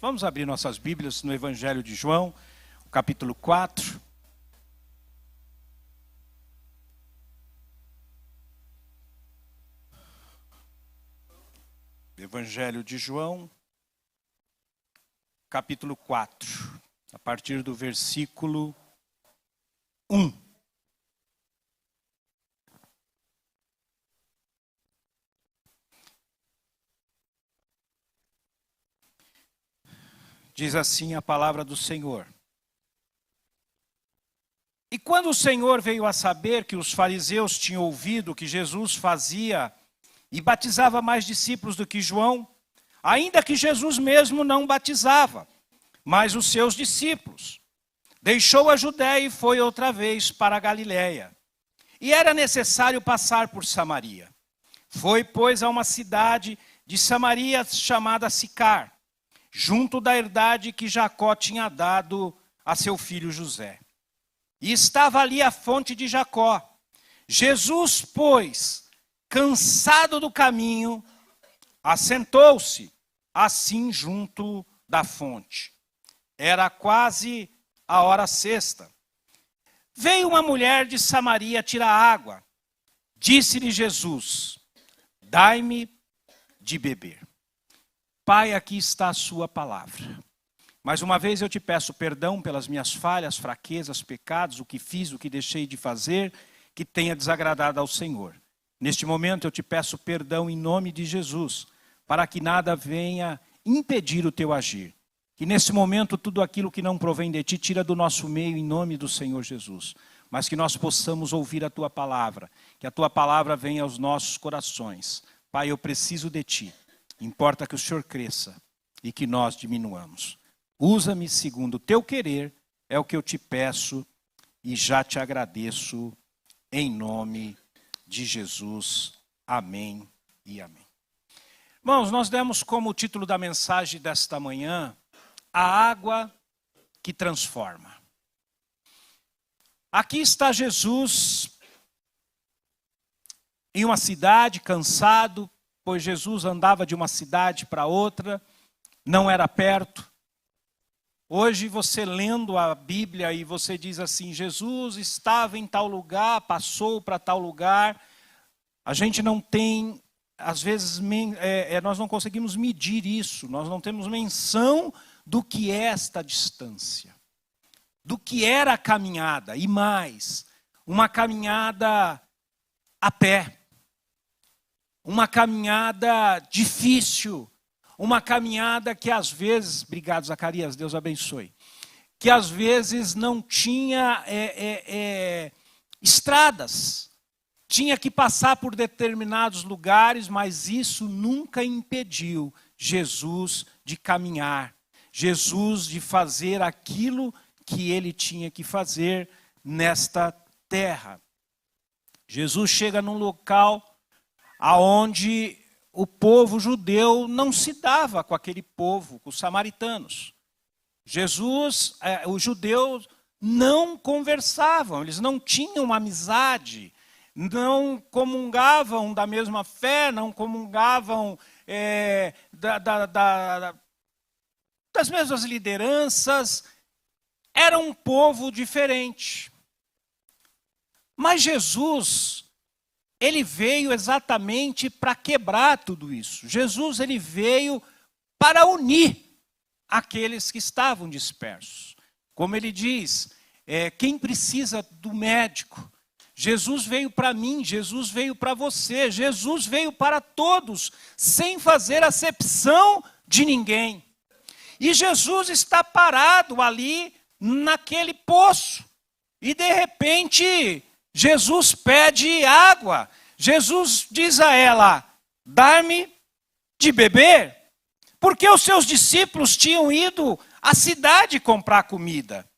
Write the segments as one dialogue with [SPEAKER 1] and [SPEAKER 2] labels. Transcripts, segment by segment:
[SPEAKER 1] Vamos abrir nossas Bíblias no Evangelho de João, capítulo 4. Evangelho de João, capítulo 4, a partir do versículo 1. Diz assim a palavra do Senhor. E quando o Senhor veio a saber que os fariseus tinham ouvido que Jesus fazia e batizava mais discípulos do que João, ainda que Jesus mesmo não batizava, mas os seus discípulos, deixou a Judéia e foi outra vez para a Galiléia. E era necessário passar por Samaria. Foi, pois, a uma cidade de Samaria chamada Sicar, junto da herdade que Jacó tinha dado a seu filho José. E estava ali a fonte de Jacó. Jesus, pois, cansado do caminho, assentou-se assim junto da fonte. Era quase a hora sexta. Veio uma mulher de Samaria tirar água. Disse-lhe Jesus: dai-me de beber. Pai, aqui está a sua palavra. Mais uma vez eu te peço perdão pelas minhas falhas, fraquezas, pecados, o que fiz, o que deixei de fazer, que tenha desagradado ao Senhor. Neste momento eu te peço perdão em nome de Jesus, para que nada venha impedir o teu agir. Que nesse momento tudo aquilo que não provém de ti, tira do nosso meio em nome do Senhor Jesus. Mas que nós possamos ouvir a tua palavra, que a tua palavra venha aos nossos corações. Pai, eu preciso de ti. Importa que o Senhor cresça e que nós diminuamos. Usa-me segundo o teu querer, é o que eu te peço e já te agradeço em nome de Jesus. Amém e amém. Irmãos, nós demos como título da mensagem desta manhã, a água que transforma. Aqui está Jesus em uma cidade, cansado, pois Jesus andava de uma cidade para outra, não era perto. Hoje você lendo a Bíblia e você diz assim, Jesus estava em tal lugar, passou para tal lugar. A gente não tem, às vezes, nós não conseguimos medir isso, nós não temos menção do que é esta distância, do que era a caminhada, e mais, uma caminhada a pé. Uma caminhada difícil, uma caminhada que às vezes, obrigado Zacarias, Deus abençoe, que às vezes não tinha estradas, tinha que passar por determinados lugares, mas isso nunca impediu Jesus de caminhar, Jesus de fazer aquilo que ele tinha que fazer nesta terra. Jesus chega num local aonde o povo judeu não se dava com aquele povo, com os samaritanos. Os judeus não conversavam, eles não tinham uma amizade, não comungavam da mesma fé, não comungavam das mesmas lideranças, era um povo diferente. Mas Jesus, ele veio exatamente para quebrar tudo isso. Jesus, ele veio para unir aqueles que estavam dispersos. Como ele diz, quem precisa do médico? Jesus veio para mim, Jesus veio para você, Jesus veio para todos, sem fazer acepção de ninguém. E Jesus está parado ali, naquele poço. E de repente, Jesus pede água. Jesus diz a ela, dá-me de beber. Porque os seus discípulos tinham ido à cidade comprar comida.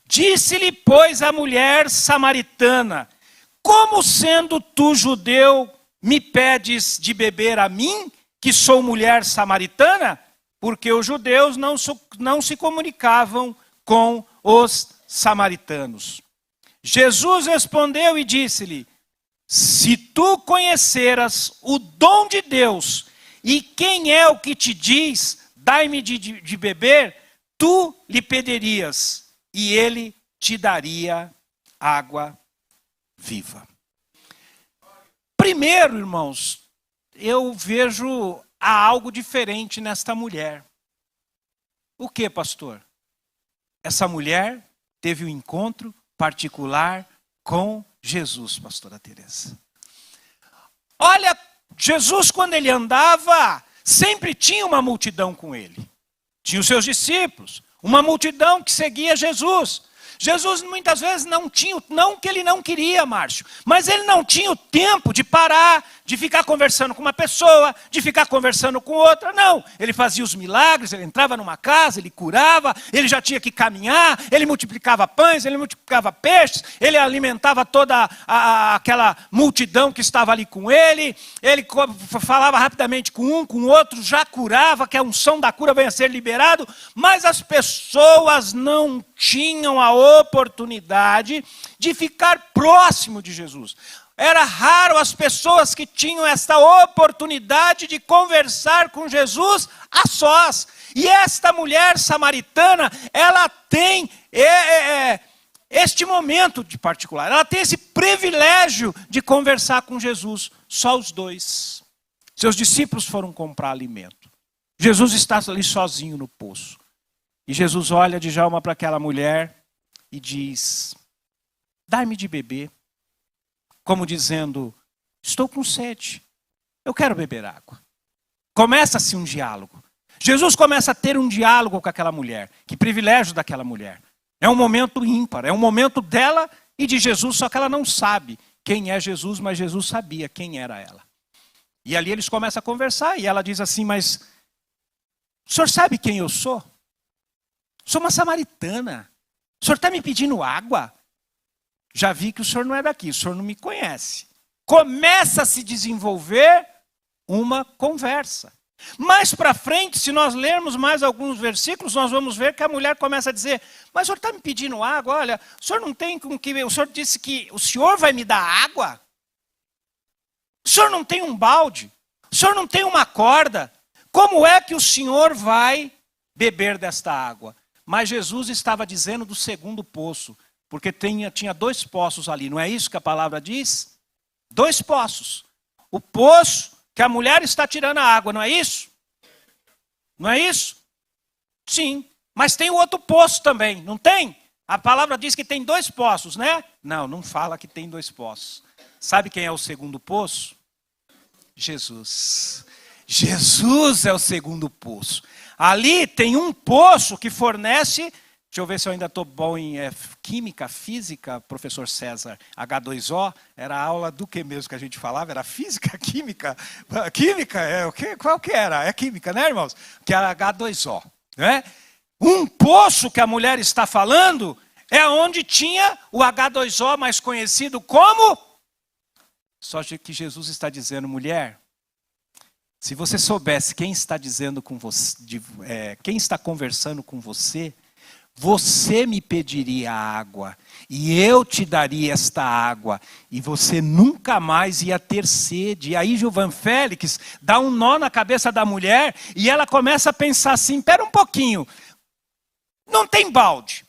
[SPEAKER 1] Disse-lhe, pois, a mulher samaritana, como sendo tu judeu, me pedes de beber a mim, que sou mulher samaritana? Porque os judeus não se comunicavam com os samaritanos. Jesus respondeu e disse-lhe, se tu conheceras o dom de Deus, e quem é o que te diz, dai-me de beber, tu lhe pedirias, e ele te daria água viva. Primeiro, irmãos, eu vejo há algo diferente nesta mulher. O que, pastor? Essa mulher teve um encontro particular com Jesus, pastora Teresa. Olha, Jesus, quando ele andava, sempre tinha uma multidão com ele. Tinha os seus discípulos, uma multidão que seguia Jesus. Jesus muitas vezes não que ele não queria, Márcio, mas ele não tinha o tempo de parar, de ficar conversando com uma pessoa, de ficar conversando com outra, não. Ele fazia os milagres, ele entrava numa casa, ele curava, ele já tinha que caminhar, ele multiplicava pães, ele multiplicava peixes, ele alimentava toda aquela multidão que estava ali com ele falava rapidamente com um, com o outro, já curava, que a unção da cura venha a ser liberado, mas as pessoas não tinham a oportunidade de ficar próximo de Jesus. Era raro as pessoas que tinham esta oportunidade de conversar com Jesus a sós. E esta mulher samaritana, ela tem este momento de particular. Ela tem esse privilégio de conversar com Jesus, só os dois. Seus discípulos foram comprar alimento. Jesus está ali sozinho no poço. E Jesus olha de Djalma para aquela mulher e diz: dá-me de beber. Como dizendo, estou com sede, eu quero beber água. Começa-se um diálogo. Jesus começa a ter um diálogo com aquela mulher. Que privilégio daquela mulher. É um momento ímpar, é um momento dela e de Jesus, só que ela não sabe quem é Jesus, mas Jesus sabia quem era ela. E ali eles começam a conversar e ela diz assim, mas o senhor sabe quem eu sou? Sou uma samaritana. O senhor está me pedindo água? Já vi que o senhor não é daqui, o senhor não me conhece. Começa a se desenvolver uma conversa. Mais para frente, se nós lermos mais alguns versículos, nós vamos ver que a mulher começa a dizer, mas o senhor está me pedindo água? Olha, o senhor não tem com que... O senhor disse que o senhor vai me dar água? O senhor não tem um balde? O senhor não tem uma corda? Como é que o senhor vai beber desta água? Mas Jesus estava dizendo do segundo poço, porque tinha dois poços ali, não é isso que a palavra diz? Dois poços. O poço que a mulher está tirando a água, não é isso? Não é isso? Sim, mas tem o outro poço também, não tem? A palavra diz que tem dois poços, né? Não, não fala que tem dois poços. Sabe quem é o segundo poço? Jesus. Jesus é o segundo poço. Ali tem um poço que fornece... Deixa eu ver se eu ainda estou bom em química, física, professor César. H2O, era a aula do que mesmo que a gente falava? Era física, química? Química, o quê? Qual que era? É química, né, irmãos? Que era H2O. Né? Um poço que a mulher está falando é onde tinha o H2O, mais conhecido como... Só que Jesus está dizendo, mulher, se você soubesse quem está dizendo com você, quem está conversando com você, você me pediria água e eu te daria esta água e você nunca mais ia ter sede. E aí Gilvan Félix dá um nó na cabeça da mulher e ela começa a pensar assim, espera um pouquinho, não tem balde,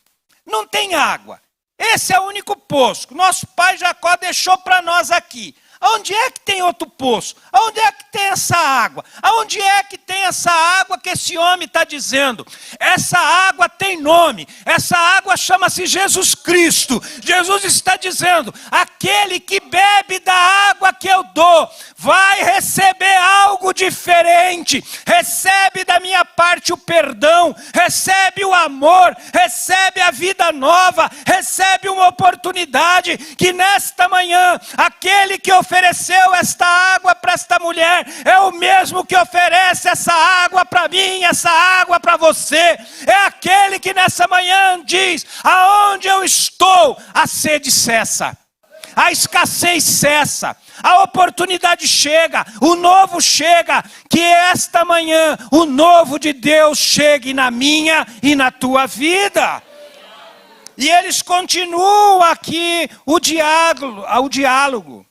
[SPEAKER 1] não tem água, esse é o único poço que nosso pai Jacó deixou para nós aqui. Onde é que tem outro poço? Onde é que tem essa água? Onde é que tem essa água que esse homem está dizendo? Essa água tem nome. Essa água chama-se Jesus Cristo. Jesus está dizendo, aquele que bebe da água que eu dou, vai receber algo diferente. Recebe da minha parte o perdão, recebe o amor, recebe a vida nova, recebe uma oportunidade que nesta manhã, aquele que ofereceu esta água para esta mulher, é o mesmo que oferece essa água para mim, essa água para você. É aquele que nessa manhã diz, aonde eu estou, a sede cessa, a escassez cessa, a oportunidade chega, o novo chega, que esta manhã o novo de Deus chegue na minha e na tua vida. E eles continuam aqui o diálogo.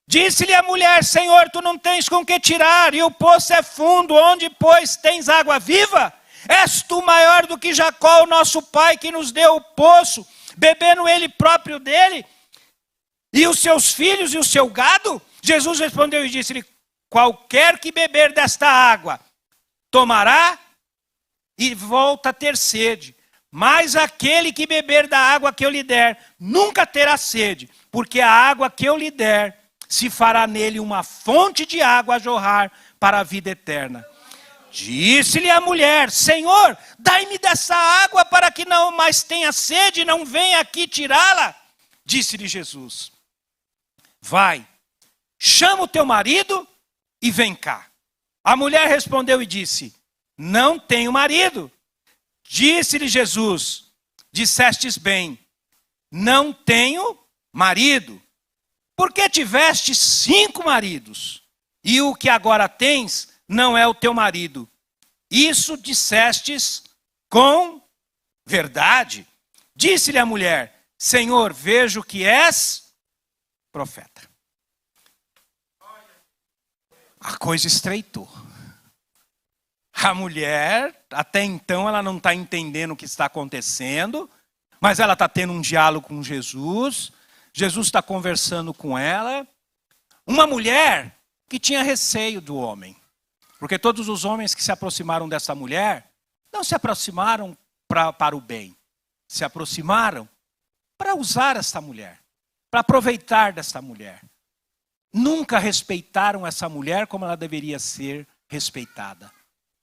[SPEAKER 1] Disse-lhe a mulher: Senhor, tu não tens com que tirar, e o poço é fundo, onde, pois, tens água viva? És tu maior do que Jacó, o nosso pai, que nos deu o poço, bebendo ele próprio dele, e os seus filhos e o seu gado? Jesus respondeu e disse-lhe: qualquer que beber desta água, tomará e volta a ter sede. Mas aquele que beber da água que eu lhe der, nunca terá sede, porque a água que eu lhe der, se fará nele uma fonte de água a jorrar para a vida eterna. Disse-lhe a mulher: Senhor, dai-me dessa água para que não mais tenha sede e não venha aqui tirá-la. Disse-lhe Jesus: vai, chama o teu marido e vem cá. A mulher respondeu e disse: não tenho marido. Disse-lhe Jesus: dissestes bem, não tenho marido, porque tiveste 5 maridos, e o que agora tens não é o teu marido. Isso dissestes com verdade. Disse-lhe a mulher: Senhor, vejo que és profeta. A coisa estreitou. A mulher, até então, ela não está entendendo o que está acontecendo, mas ela está tendo um diálogo com Jesus. Jesus está conversando com ela. Uma mulher que tinha receio do homem. Porque todos os homens que se aproximaram dessa mulher, não se aproximaram para o bem. Se aproximaram para usar essa mulher, para aproveitar dessa mulher. Nunca respeitaram essa mulher como ela deveria ser respeitada.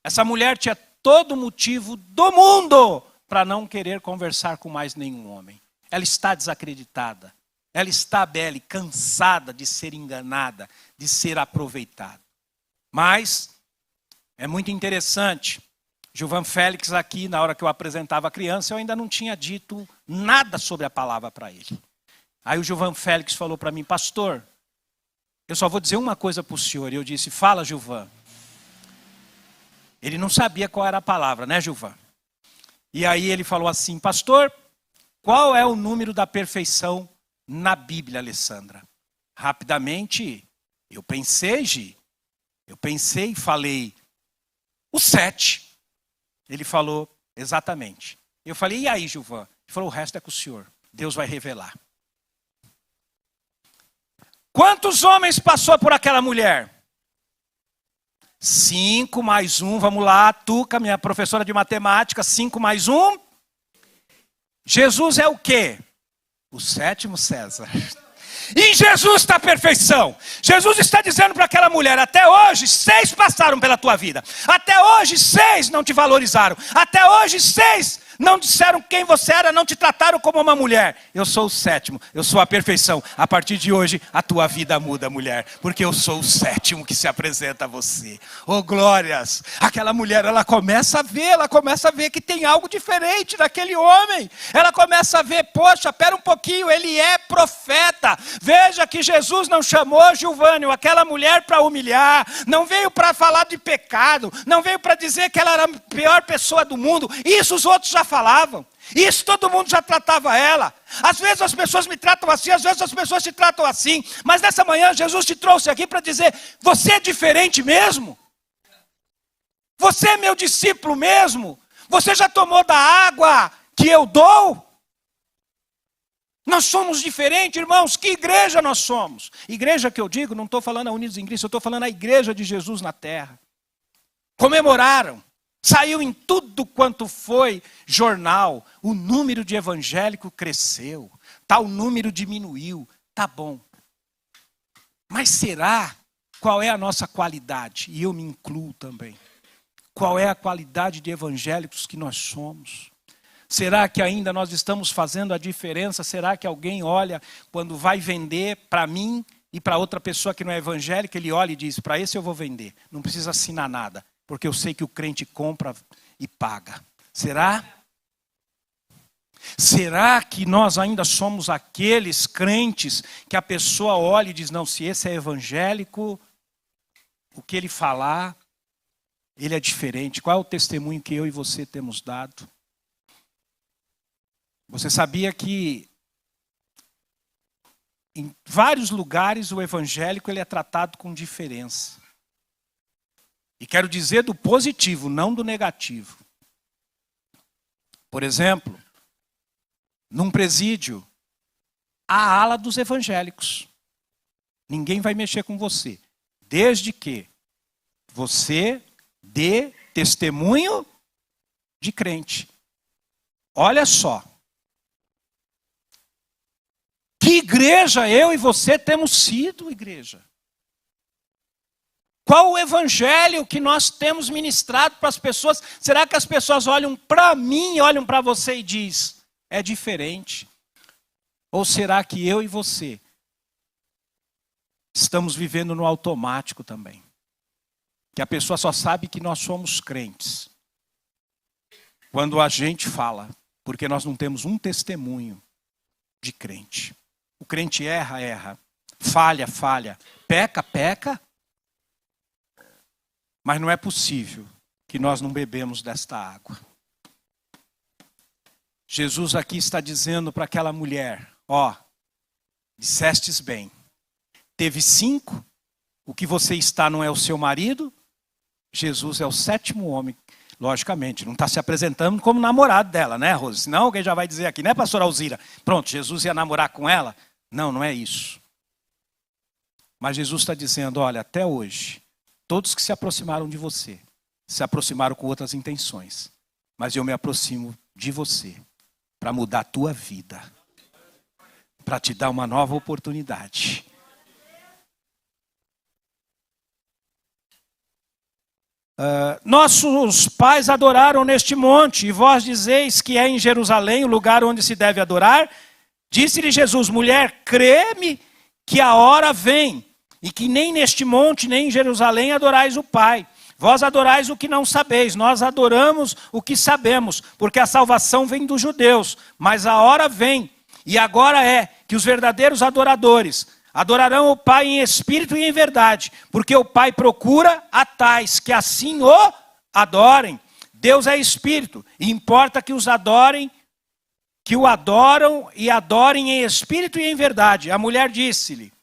[SPEAKER 1] Essa mulher tinha todo motivo do mundo para não querer conversar com mais nenhum homem. Ela está desacreditada. Ela está, Beli, cansada de ser enganada, de ser aproveitada. Mas é muito interessante. Gilvan Félix aqui, na hora que eu apresentava a criança, eu ainda não tinha dito nada sobre a palavra para ele. Aí o Gilvan Félix falou para mim: pastor, eu só vou dizer uma coisa para o senhor. E eu disse: fala, Gilvan. Ele não sabia qual era a palavra, né, Gilvan? E aí ele falou assim: pastor, qual é o número da perfeição na Bíblia, Alessandra? Rapidamente, eu pensei e falei: o 7. Ele falou: exatamente. Eu falei: e aí, Gilvan? Ele falou: o resto é com o senhor. Deus vai revelar. Quantos homens passou por aquela mulher? 5 mais 1, vamos lá, Tuca, minha professora de matemática, 5 mais 1. Jesus é o quê? O 7º, César. Em Jesus está a perfeição. Jesus está dizendo para aquela mulher: até hoje 6 passaram pela tua vida. Até hoje 6 não te valorizaram. Até hoje 6 não disseram quem você era, não te trataram como uma mulher. Eu sou o 7º, eu sou a perfeição. A partir de hoje a tua vida muda, mulher, porque eu sou o 7º que se apresenta a você. Oh, glórias! Aquela mulher, ela começa a ver que tem algo diferente naquele homem. Ela começa a ver: poxa, espera um pouquinho, ele é profeta. Veja que Jesus não chamou Gilvânio, aquela mulher, para humilhar, não veio para falar de pecado, não veio para dizer que ela era a pior pessoa do mundo. Isso os outros já falavam, isso todo mundo já tratava ela. Às vezes as pessoas me tratam assim, às vezes as pessoas te tratam assim, mas nessa manhã Jesus te trouxe aqui para dizer: você é diferente mesmo? Você é meu discípulo mesmo? Você já tomou da água que eu dou? Nós somos diferentes, irmãos. Que igreja nós somos? Igreja que eu digo, não estou falando a Unidos em Cristo, eu estou falando a igreja de Jesus na terra. Comemoraram, saiu em tudo quanto foi jornal. O número de evangélico cresceu, tal número diminuiu, tá bom. Mas será? Qual é a nossa qualidade? E eu me incluo também. Qual é a qualidade de evangélicos que nós somos? Será que ainda nós estamos fazendo a diferença? Será que alguém olha quando vai vender para mim e para outra pessoa que não é evangélica, ele olha e diz: para esse eu vou vender, não precisa assinar nada, porque eu sei que o crente compra e paga. Será? Será que nós ainda somos aqueles crentes que a pessoa olha e diz: não, se esse é evangélico, o que ele falar, ele é diferente? Qual é o testemunho que eu e você temos dado? Você sabia que em vários lugares o evangélico ele é tratado com diferença. E quero dizer do positivo, não do negativo. Por exemplo, num presídio, há a ala dos evangélicos. Ninguém vai mexer com você, desde que você dê testemunho de crente. Olha só. Que igreja eu e você temos sido, igreja? Qual o evangelho que nós temos ministrado para as pessoas? Será que as pessoas olham para mim, olham para você e diz, é diferente? Ou será que eu e você estamos vivendo no automático também? Que a pessoa só sabe que nós somos crentes quando a gente fala, porque nós não temos um testemunho de crente. O crente erra, erra, falha, falha, peca, peca. Mas não é possível que nós não bebemos desta água. Jesus aqui está dizendo para aquela mulher, ó, dissestes bem, teve 5, o que você está não é o seu marido, Jesus é o 7º homem, logicamente, não está se apresentando como namorado dela, né, Rose? Senão alguém já vai dizer aqui, né, pastora Alzira? Pronto, Jesus ia namorar com ela? Não, não é isso. Mas Jesus está dizendo, olha, até hoje, todos que se aproximaram de você, se aproximaram com outras intenções. Mas eu me aproximo de você para mudar a tua vida. Para te dar uma nova oportunidade. Nossos pais adoraram neste monte, e vós dizeis que é em Jerusalém o lugar onde se deve adorar. Disse-lhe Jesus, mulher, crê-me que a hora vem, e que nem neste monte, nem em Jerusalém adorais o Pai. Vós adorais o que não sabeis, nós adoramos o que sabemos, porque a salvação vem dos judeus. Mas a hora vem, e agora é, que os verdadeiros adoradores adorarão o Pai em espírito e em verdade, porque o Pai procura a tais que assim o adorem. Deus é espírito, e importa que os adorem, que o adoram e adorem em espírito e em verdade. A mulher disse-lhe,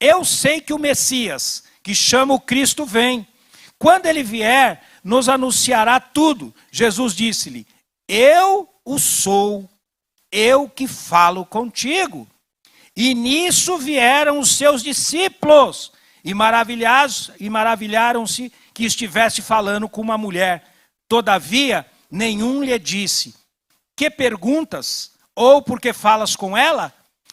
[SPEAKER 1] eu sei que o Messias, que chama o Cristo, vem. Quando ele vier, nos anunciará tudo. Jesus disse-lhe, eu o sou, eu que falo contigo. E nisso vieram os seus discípulos, e maravilharam-se que estivesse falando com uma mulher. Todavia, nenhum lhe disse, que perguntas? Ou porque falas com ela?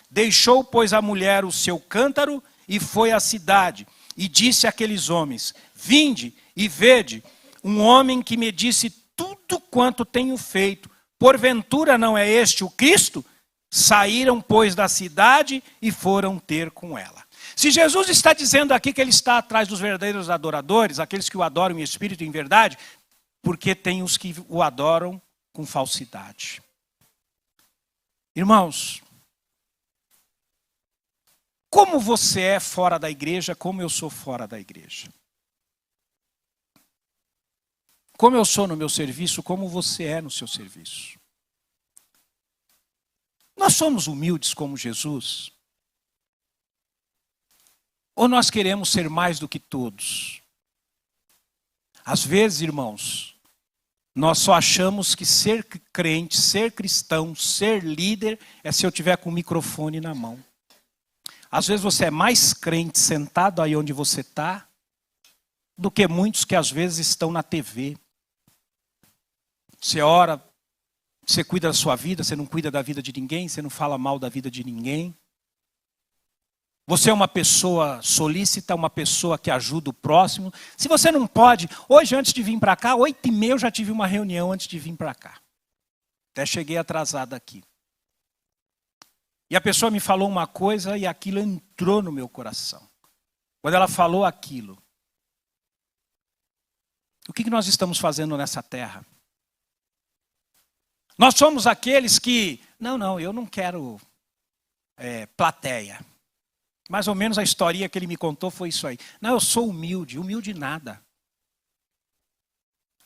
[SPEAKER 1] Deixou, pois, a mulher o seu cântaro e foi à cidade. E disse àqueles homens, vinde e vede, um homem que me disse tudo quanto tenho feito. Porventura não é este o Cristo? Saíram, pois, da cidade e foram ter com ela. Se Jesus está dizendo aqui que ele está atrás dos verdadeiros adoradores, aqueles que o adoram em espírito e em verdade, porque tem os que o adoram com falsidade. Irmãos, como você é fora da igreja, como eu sou fora da igreja. Como eu sou no meu serviço, como você é no seu serviço. Nós somos humildes como Jesus? Ou nós queremos ser mais do que todos? Às vezes, irmãos, nós só achamos que ser crente, ser cristão, ser líder é se eu tiver com o microfone na mão. Às vezes você é mais crente sentado aí onde você está do que muitos que às vezes estão na TV. Você ora, você cuida da sua vida, você não cuida da vida de ninguém, você não fala mal da vida de ninguém. Você é uma pessoa solícita, uma pessoa que ajuda o próximo. Se você não pode, hoje antes de vir para cá, 8h30 eu já tive uma reunião antes de vir para cá. Até cheguei atrasado aqui. E a pessoa me falou uma coisa e aquilo entrou no meu coração. Quando ela falou aquilo, o que nós estamos fazendo nessa terra? Nós somos aqueles que, não, eu não quero plateia. Mais ou menos a historinha que ele me contou foi isso aí. Não, eu sou humilde, humilde nada.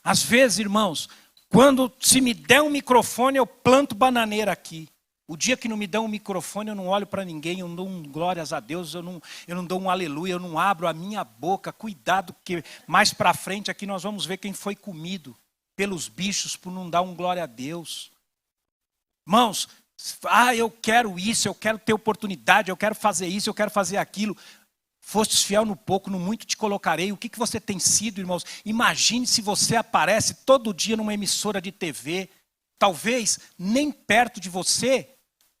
[SPEAKER 1] Às vezes, irmãos, quando se me der um microfone, eu planto bananeira aqui. O dia que não me dão um microfone, eu não olho para ninguém, eu não dou um glórias a Deus, eu não dou um aleluia, eu não abro a minha boca. Cuidado, que mais para frente aqui nós vamos ver quem foi comido pelos bichos por não dar um glória a Deus. Irmãos, eu quero isso, eu quero ter oportunidade, eu quero fazer isso, eu quero fazer aquilo. Fostes fiel no pouco, no muito te colocarei. O que você tem sido, irmãos? Imagine se você aparece todo dia numa emissora de TV. Talvez nem perto de você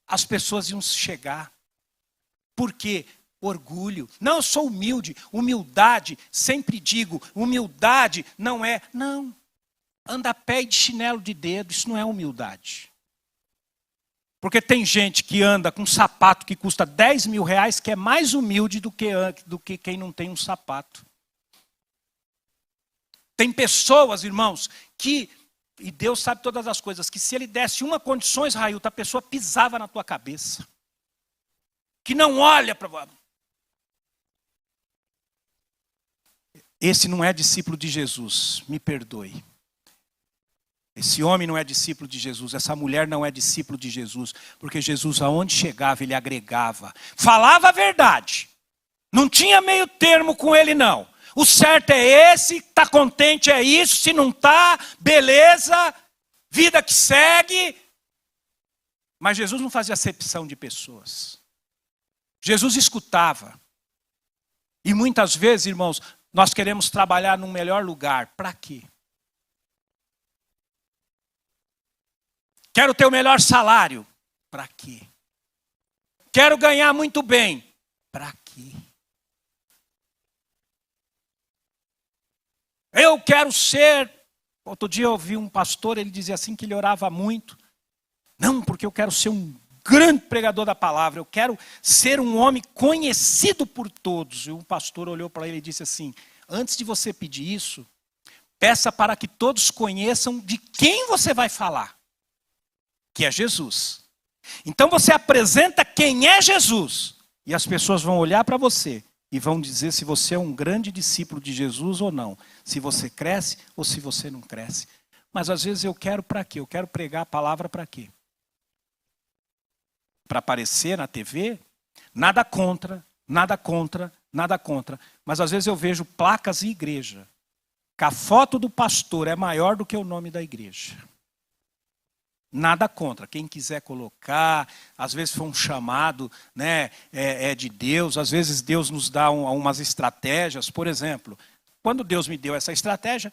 [SPEAKER 1] as pessoas iam chegar. Por quê? Orgulho. Não, eu sou humilde. Humildade, sempre digo, humildade não é... Não, anda a pé e de chinelo de dedo, isso não é humildade. Porque tem gente que anda com um sapato que custa 10 mil reais, que é mais humilde do que quem não tem um sapato. Tem pessoas, irmãos, que, e Deus sabe todas as coisas, que se Ele desse uma condições, Railton, a pessoa pisava na tua cabeça. Que não olha para... Esse não é discípulo de Jesus, me perdoe. Esse homem não é discípulo de Jesus, essa mulher não é discípulo de Jesus, porque Jesus, aonde chegava, ele agregava. Falava a verdade, não tinha meio termo com ele não. O certo é esse, está contente é isso, se não está, beleza, vida que segue. Mas Jesus não fazia acepção de pessoas. Jesus escutava. E muitas vezes, irmãos, nós queremos trabalhar num melhor lugar. Para quê? Quero ter o melhor salário. Para quê? Quero ganhar muito bem. Para quê? Eu quero ser... Outro dia eu ouvi um pastor, ele dizia assim que ele orava muito. Não, porque eu quero ser um grande pregador da palavra. Eu quero ser um homem conhecido por todos. E um pastor olhou para ele e disse assim, antes de você pedir isso, peça para que todos conheçam de quem você vai falar. Que é Jesus. Então você apresenta quem é Jesus. E as pessoas vão olhar para você e vão dizer se você é um grande discípulo de Jesus ou não. Se você cresce ou se você não cresce. Mas às vezes eu quero para quê? Eu quero pregar a palavra para quê? Para aparecer na TV? Nada contra, nada contra, nada contra. Mas às vezes eu vejo placas em igreja. Que a foto do pastor é maior do que o nome da igreja. Nada contra, quem quiser colocar, às vezes foi um chamado, né, é de Deus, às vezes Deus nos dá umas estratégias, por exemplo, quando Deus me deu essa estratégia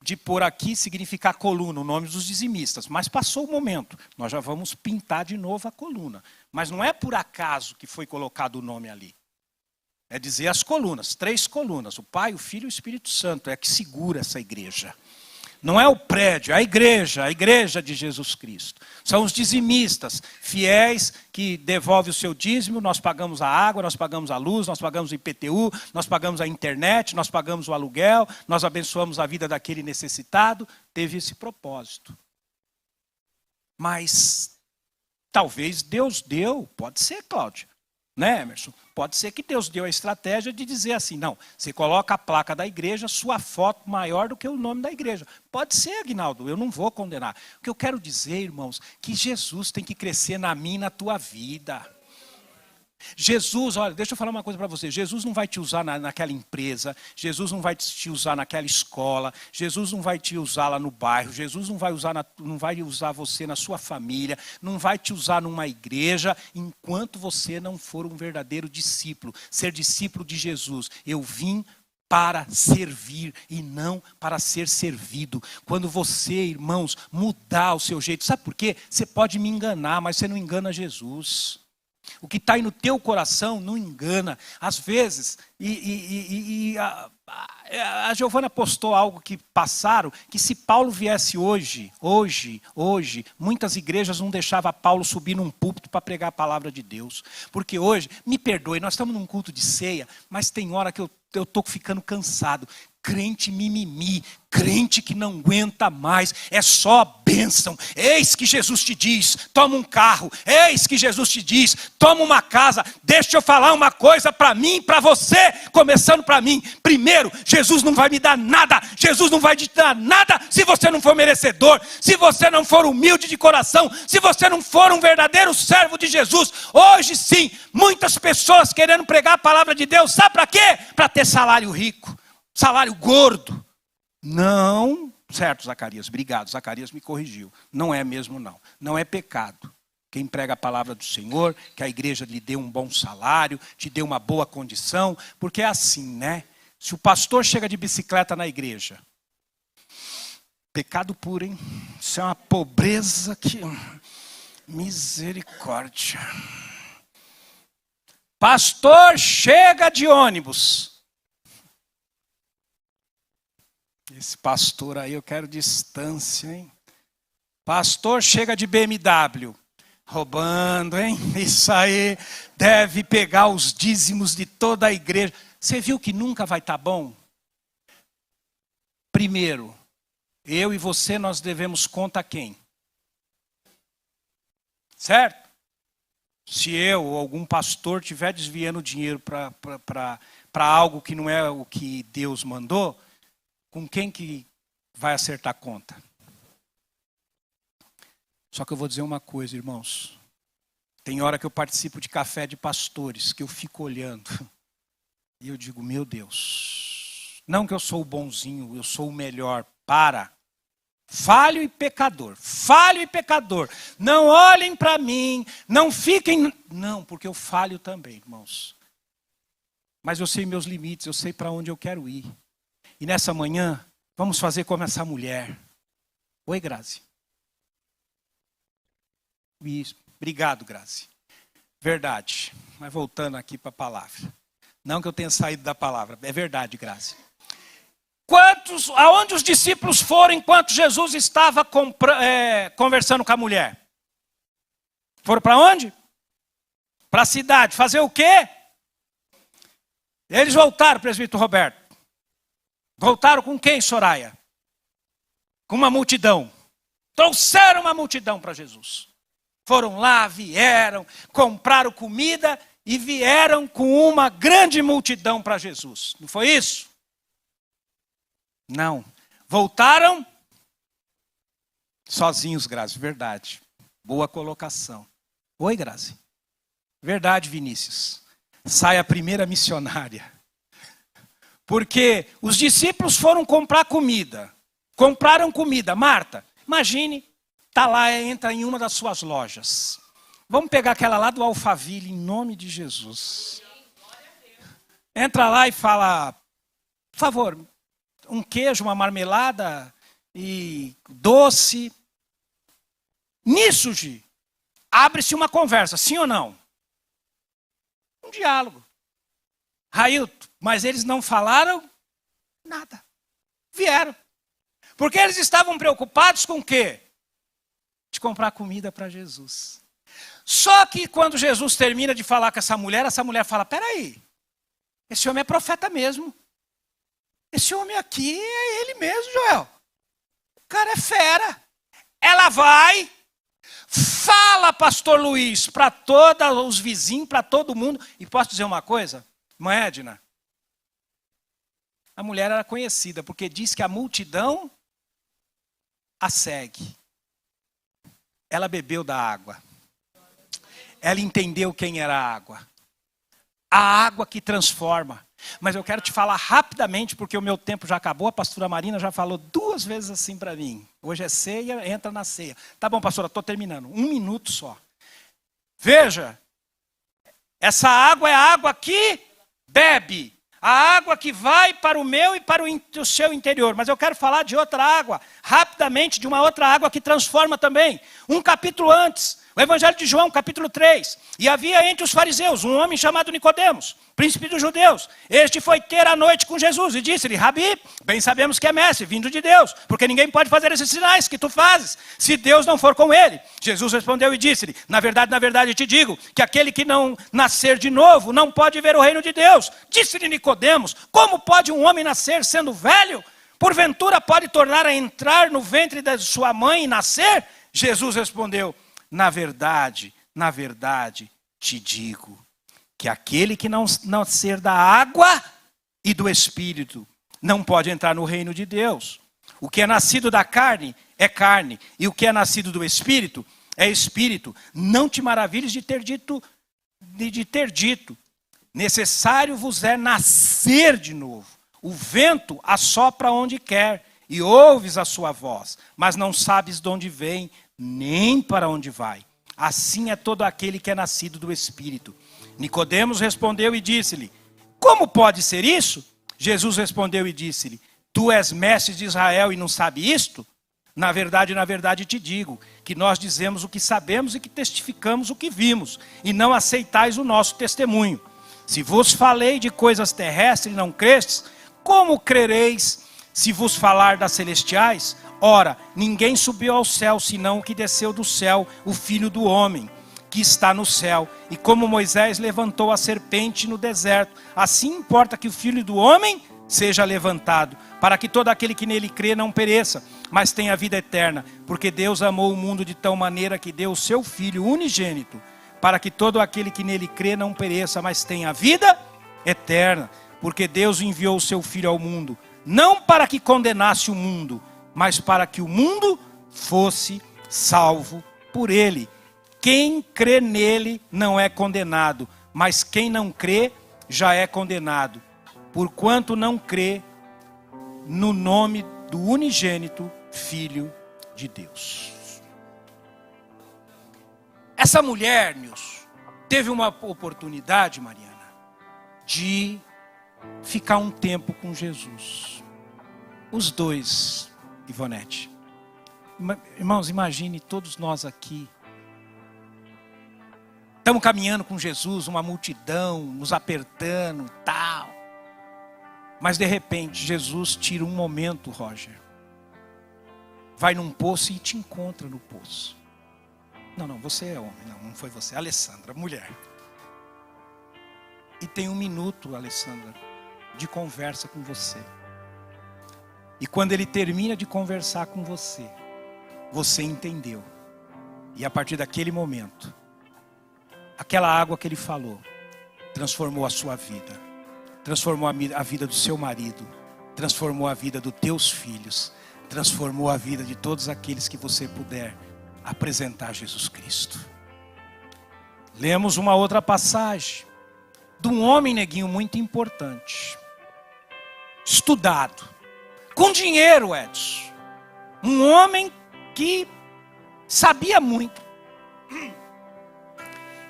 [SPEAKER 1] de pôr aqui significar coluna, o nome dos dizimistas, mas passou o momento, nós já vamos pintar de novo a coluna, mas não é por acaso que foi colocado o nome ali, é dizer as colunas, 3 colunas, o Pai, o Filho e o Espírito Santo, é que segura essa igreja. Não é o prédio, é a igreja de Jesus Cristo. São os dizimistas, fiéis que devolvem o seu dízimo, nós pagamos a água, nós pagamos a luz, nós pagamos o IPTU, nós pagamos a internet, nós pagamos o aluguel, nós abençoamos a vida daquele necessitado. Teve esse propósito. Mas talvez Deus deu, pode ser, Cláudio, né, Emerson? Pode ser que Deus deu a estratégia de dizer assim, não, você coloca a placa da igreja, sua foto maior do que o nome da igreja. Pode ser, Aguinaldo, eu não vou condenar. O que eu quero dizer, irmãos, que Jesus tem que crescer na minha e na tua vida. Jesus, olha, deixa eu falar uma coisa para você. Jesus não vai te usar naquela empresa, Jesus não vai te usar naquela escola, Jesus não vai te usar lá no bairro, Jesus não vai usar você na sua família, não vai te usar numa igreja, enquanto você não for um verdadeiro discípulo. Ser discípulo de Jesus. Eu vim para servir e não para ser servido. Quando você, irmãos, mudar o seu jeito, sabe por quê? Você pode me enganar, mas você não engana Jesus. O que está aí no teu coração não engana. Às vezes, a Giovana postou algo que passaram, que se Paulo viesse hoje, muitas igrejas não deixavam Paulo subir num púlpito para pregar a palavra de Deus. Porque hoje, me perdoe, nós estamos num culto de ceia, mas tem hora que eu estou ficando cansado. Crente mimimi, crente que não aguenta mais, é só bênção. Eis que Jesus te diz, toma um carro. Eis que Jesus te diz, toma uma casa. Deixa eu falar uma coisa para mim e para você, começando para mim. Primeiro, Jesus não vai me dar nada. Jesus não vai te dar nada se você não for merecedor, se você não for humilde de coração, se você não for um verdadeiro servo de Jesus. Hoje sim, muitas pessoas querendo pregar a palavra de Deus, sabe para quê? Para ter salário rico, salário gordo. Não, certo, Zacarias, obrigado, Zacarias me corrigiu. Não é mesmo não, não é pecado. Quem prega a palavra do Senhor, que a igreja lhe dê um bom salário, te dê uma boa condição, porque é assim, né? Se o pastor chega de bicicleta na igreja, pecado puro, hein? Isso é uma pobreza que... misericórdia. Pastor chega de ônibus. Esse pastor aí eu quero distância, hein? Pastor chega de BMW. Roubando, hein? Isso aí deve pegar os dízimos de toda a igreja. Você viu que nunca vai estar bom? Primeiro, eu e você, nós devemos conta a quem? Certo? Se eu ou algum pastor estiver desviando dinheiro para algo que não é o que Deus mandou, com quem que vai acertar a conta? Só que eu vou dizer uma coisa, irmãos. Tem hora que eu participo de café de pastores, que eu fico olhando. E eu digo, meu Deus. Não que eu sou o bonzinho, eu sou o melhor. Para. Falho e pecador. Falho e pecador. Não olhem para mim. Não fiquem... Não, porque eu falho também, irmãos. Mas eu sei meus limites, eu sei para onde eu quero ir. E nessa manhã, vamos fazer como essa mulher. Oi, Grazi. Isso. Obrigado, Grazi. Verdade. Mas voltando aqui para a palavra. Não que eu tenha saído da palavra. É verdade, Grazi. Aonde os discípulos foram enquanto Jesus estava conversando com a mulher? Foram para onde? Para a cidade. Fazer o quê? Eles voltaram, presbítero Roberto. Voltaram com quem, Soraya? Com uma multidão. Trouxeram uma multidão para Jesus. Foram lá, vieram, compraram comida e vieram com uma grande multidão para Jesus. Não foi isso? Não. Voltaram sozinhos, Grazi. Verdade. Boa colocação. Oi, Grazi. Verdade, Vinícius. Sai a primeira missionária. Porque os discípulos foram comprar comida. Compraram comida. Marta, imagine, está lá, entra em uma das suas lojas. Vamos pegar aquela lá do Alphaville, em nome de Jesus. Entra lá e fala, por favor, um queijo, uma marmelada e doce. Nisso, Gi, abre-se uma conversa, sim ou não? Um diálogo. Railton, mas eles não falaram nada. Vieram. Porque eles estavam preocupados com o quê? De comprar comida para Jesus. Só que quando Jesus termina de falar com essa mulher fala, peraí, esse homem é profeta mesmo. Esse homem aqui é ele mesmo, Joel. O cara é fera. Ela vai, fala, pastor Luiz, para todos os vizinhos, para todo mundo. E posso dizer uma coisa? Irmã Edna, a mulher era conhecida, porque diz que a multidão a segue. Ela bebeu da água. Ela entendeu quem era a água. A água que transforma. Mas eu quero te falar rapidamente, porque o meu tempo já acabou. A pastora Marina já falou 2 vezes assim para mim. Hoje é ceia, entra na ceia. Tá bom, pastora, estou terminando. 1 minuto só. Veja, essa água é a água que bebe. A água que vai para o meu e para o seu interior. Mas eu quero falar de outra água, rapidamente, de uma outra água que transforma também. Um capítulo antes, o Evangelho de João, capítulo 3. E havia entre os fariseus um homem chamado Nicodemos, príncipe dos judeus. Este foi ter a noite com Jesus e disse-lhe, Rabi, bem sabemos que é mestre, vindo de Deus, porque ninguém pode fazer esses sinais que tu fazes, se Deus não for com ele. Jesus respondeu e disse-lhe, na verdade te digo, que aquele que não nascer de novo, não pode ver o reino de Deus. Disse-lhe Nicodemos, como pode um homem nascer sendo velho? Porventura pode tornar a entrar no ventre da sua mãe e nascer? Jesus respondeu: na verdade, te digo, que aquele que não nascer da água e do Espírito não pode entrar no reino de Deus. O que é nascido da carne é carne, e o que é nascido do Espírito é Espírito. Não te maravilhes de ter dito, necessário vos é nascer de novo. O vento assopra onde quer, e ouves a sua voz, mas não sabes de onde vem, nem para onde vai. Assim é todo aquele que é nascido do Espírito. Nicodemos respondeu e disse-lhe: como pode ser isso? Jesus respondeu e disse-lhe: tu és mestre de Israel e não sabe isto? Na verdade te digo, que nós dizemos o que sabemos e que testificamos o que vimos, e não aceitais o nosso testemunho. Se vos falei de coisas terrestres e não crestes, como crereis se vos falar das celestiais? Ora, ninguém subiu ao céu, senão o que desceu do céu, o Filho do Homem, que está no céu. E como Moisés levantou a serpente no deserto, assim importa que o Filho do Homem seja levantado, para que todo aquele que nele crê não pereça, mas tenha vida eterna. Porque Deus amou o mundo de tal maneira que deu o seu Filho unigênito, para que todo aquele que nele crê não pereça, mas tenha vida eterna. Porque Deus enviou o seu Filho ao mundo, não para que condenasse o mundo, mas para que o mundo fosse salvo por ele. Quem crê nele não é condenado, mas quem não crê já é condenado, porquanto não crê no nome do unigênito Filho de Deus. Essa mulher, Nilson, teve uma oportunidade, Mariana, de ficar um tempo com Jesus. Os dois, Ivonete. Irmãos, imagine todos nós aqui. Estamos caminhando com Jesus, uma multidão, nos apertando e tal. Mas de repente, Jesus tira um momento, Roger. Vai num poço e te encontra no poço. Não, você é homem. Não foi você. Alessandra, mulher. E tem 1 minuto, Alessandra, de conversa com você. E quando ele termina de conversar com você, você entendeu. E a partir daquele momento, aquela água que ele falou, transformou a sua vida. Transformou a vida do seu marido. Transformou a vida dos teus filhos. Transformou a vida de todos aqueles que você puder apresentar a Jesus Cristo. Lemos uma outra passagem de um homem, neguinho, muito importante. Estudado. Com dinheiro, Edson. Um homem que sabia muito.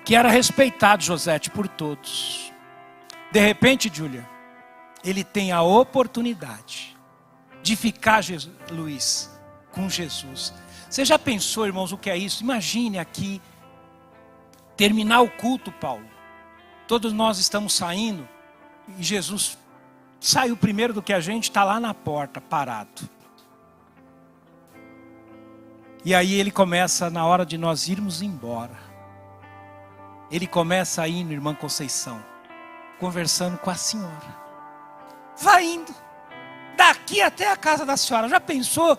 [SPEAKER 1] Que era respeitado, Josete, por todos. De repente, Júlia, ele tem a oportunidade de ficar, Luiz, com Jesus. Você já pensou, irmãos, o que é isso? Imagine aqui, terminar o culto, Paulo. Todos nós estamos saindo e Jesus saiu primeiro do que a gente, está lá na porta, parado. E aí ele começa, na hora de nós irmos embora, ele começa a ir, irmã Conceição, conversando com a senhora. Vai indo, daqui até a casa da senhora. Já pensou?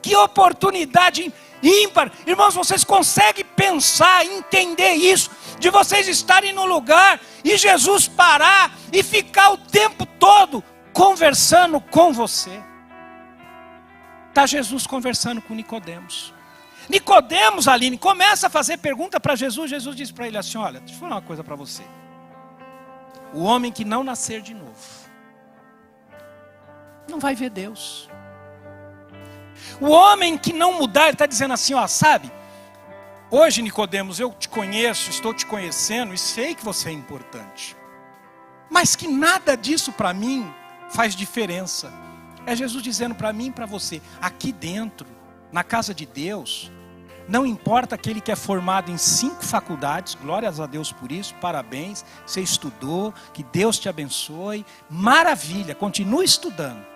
[SPEAKER 1] Que oportunidade ímpar. Irmãos, vocês conseguem pensar, entender isso? De vocês estarem no lugar e Jesus parar e ficar o tempo todo conversando com você. Está Jesus conversando com Nicodemos. Nicodemos, Aline, começa a fazer pergunta para Jesus. Jesus diz para ele assim: olha, deixa eu falar uma coisa para você. O homem que não nascer de novo não vai ver Deus. O homem que não mudar, ele está dizendo assim, ó, sabe? Hoje, Nicodemos, eu te conheço, estou te conhecendo e sei que você é importante. Mas que nada disso para mim faz diferença. É Jesus dizendo para mim e para você, aqui dentro, na casa de Deus, não importa aquele que é formado em 5 faculdades, glórias a Deus por isso, parabéns, você estudou, que Deus te abençoe, maravilha, continue estudando.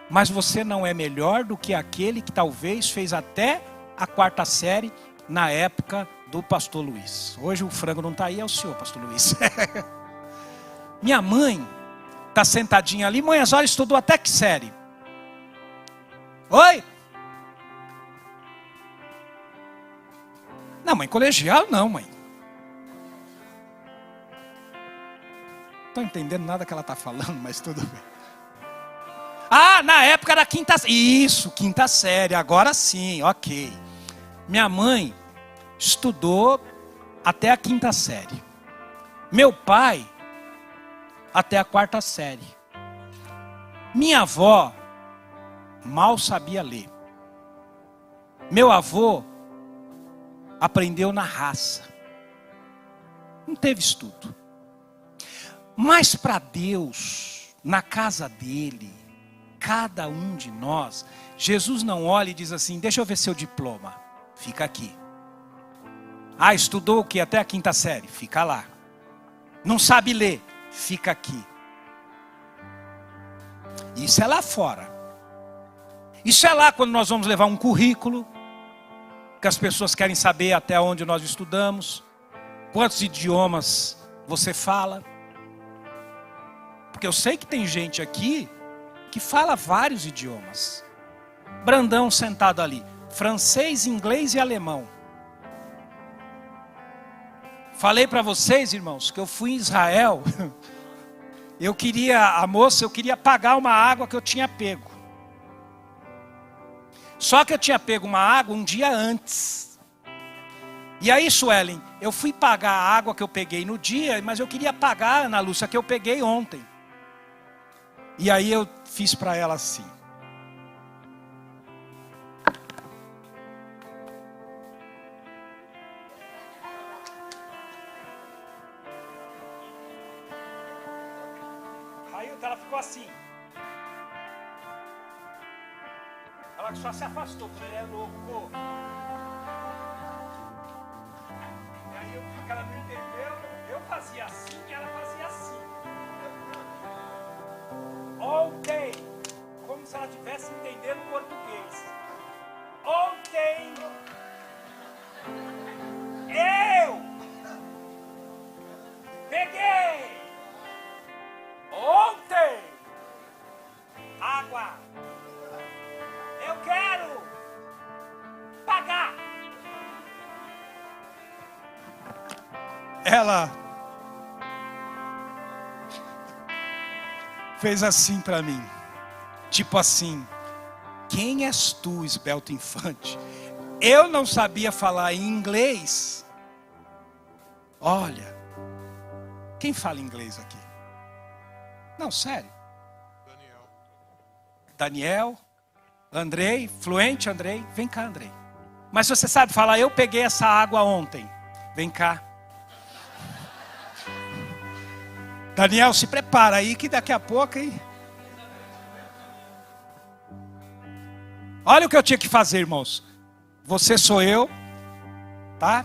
[SPEAKER 1] Mas você não é melhor do que aquele que talvez fez até a 4ª série na época do pastor Luiz. Hoje o frango não está aí, é o senhor, pastor Luiz. Minha mãe está sentadinha ali. Mãe, a senhora estudou até que série? Oi? Não, mãe, colegial não, mãe. Não estou entendendo nada que ela está falando, mas tudo bem. Ah, na época da quinta série. Isso, quinta série, agora sim, ok. Minha mãe estudou até a quinta série. Meu pai, até a quarta série. Minha avó mal sabia ler. Meu avô aprendeu na raça. Não teve estudo. Mas para Deus, na casa dele, cada um de nós, Jesus não olha e diz assim: deixa eu ver seu diploma, fica aqui. Ah, estudou o que? Até a quinta série, fica lá. Não sabe ler, fica aqui. Isso é lá fora. Isso é lá quando nós vamos levar um currículo, que as pessoas querem saber até onde nós estudamos, quantos idiomas você fala. Porque eu sei que tem gente aqui que fala vários idiomas. Brandão sentado ali, francês, inglês e alemão. Falei para vocês, irmãos, que eu fui em Israel. Eu queria pagar uma água que eu tinha pego. Só que eu tinha pego uma água um dia antes. E aí, Suelen, eu fui pagar a água que eu peguei no dia, mas eu queria pagar, Ana Lúcia, que eu peguei ontem. E aí eu fiz para ela assim. Aí ela ficou assim. Ela só se afastou, porque ele é louco. E aí eu vi que ela não entendeu. Eu fazia assim e ela fazia assim. Ontem, como se ela estivesse entendendo português. Ontem, eu peguei. Ontem, água. Eu quero pagar. Ela fez assim para mim, tipo assim: quem és tu, esbelto infante? Eu não sabia falar em inglês. Olha, quem fala inglês aqui? Não, sério. Daniel, Andrei, fluente Andrei, vem cá Andrei. Mas você sabe falar, eu peguei essa água ontem, vem cá. Daniel, se prepara aí que daqui a pouco, hein? Olha o que eu tinha que fazer, irmãos. Você sou eu, tá?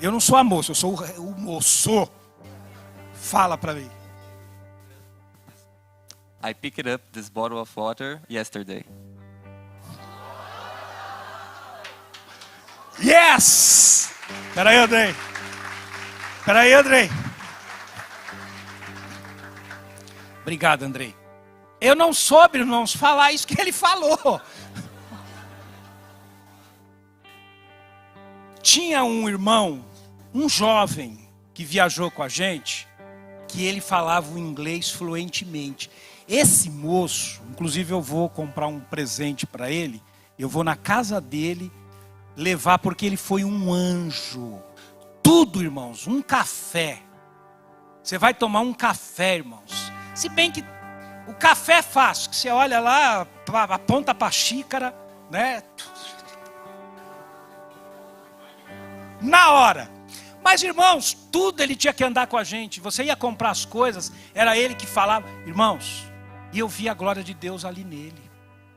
[SPEAKER 1] Eu não sou a moça, eu sou o moço. Fala para mim.
[SPEAKER 2] I picked up this bottle of water yesterday.
[SPEAKER 1] Yes! Peraí, Andrei. Peraí, Andrei. Obrigado, Andrei. Eu não soube, irmãos, falar isso que ele falou. Tinha um irmão, um jovem, que viajou com a gente, que ele falava o inglês fluentemente. Esse moço, inclusive eu vou comprar um presente para ele, eu vou na casa dele levar, porque ele foi um anjo. Tudo, irmãos, um café. Você vai tomar um café, irmãos. Se bem que o café é fácil, que você olha lá, aponta para a xícara, né? Na hora. Mas, irmãos, tudo ele tinha que andar com a gente. Você ia comprar as coisas, era ele que falava. Irmãos, e eu vi a glória de Deus ali nele.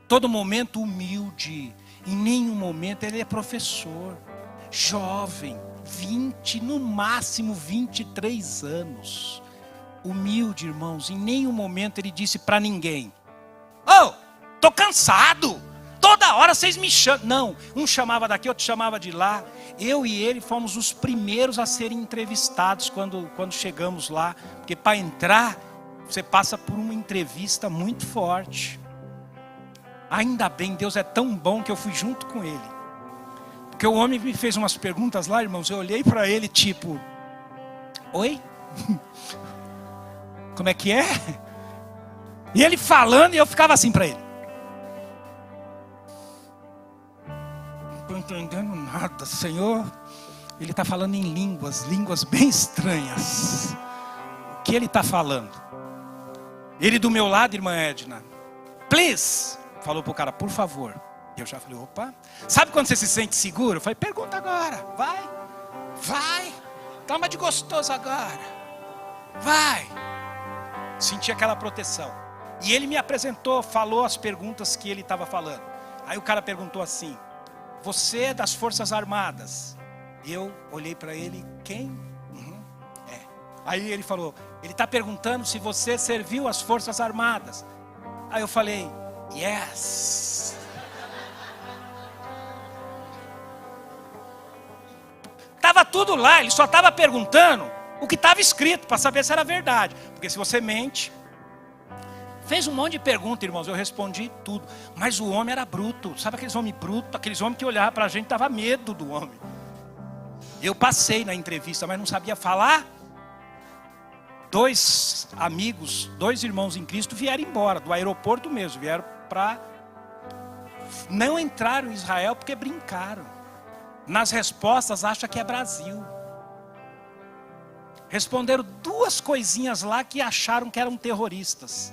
[SPEAKER 1] Todo momento humilde. Em nenhum momento ele é professor. Jovem, 20, no máximo 23 anos. Humilde, irmãos. Em nenhum momento ele disse para ninguém: "Oh, tô cansado. Toda hora vocês me chamam." Não, um chamava daqui, outro chamava de lá. Eu e ele fomos os primeiros a serem entrevistados quando chegamos lá. Porque para entrar, você passa por uma entrevista muito forte. Ainda bem, Deus é tão bom que eu fui junto com ele. Porque o homem me fez umas perguntas lá, irmãos, eu olhei para ele tipo, oi? Como é que é? E ele falando e eu ficava assim para ele. Não estou entendendo nada, Senhor. Ele está falando em línguas bem estranhas. O que ele está falando? Ele do meu lado, irmã Edna, please, falou para o cara, por favor. Eu já falei, opa. Sabe quando você se sente seguro? Eu falei, pergunta agora, vai. Toma de gostoso agora. Vai. Senti aquela proteção. E ele me apresentou, falou as perguntas que ele estava falando. Aí o cara perguntou assim, você é das Forças Armadas? Eu olhei para ele, quem? É. Aí ele falou, ele está perguntando se você serviu as Forças Armadas. Aí eu falei, yes. Estava tudo lá, ele só estava perguntando o que estava escrito, para saber se era verdade. Porque se você mente, fez um monte de perguntas, irmãos, eu respondi tudo. Mas o homem era bruto, sabe aqueles homens brutos, aqueles homens que olhavam para a gente, dava medo do homem. Eu passei na entrevista, mas não sabia falar. 2 amigos, 2 irmãos em Cristo vieram embora, do aeroporto mesmo, vieram para... Não entraram em Israel porque brincaram. Nas respostas acha que é Brasil. Responderam 2 coisinhas lá que acharam que eram terroristas.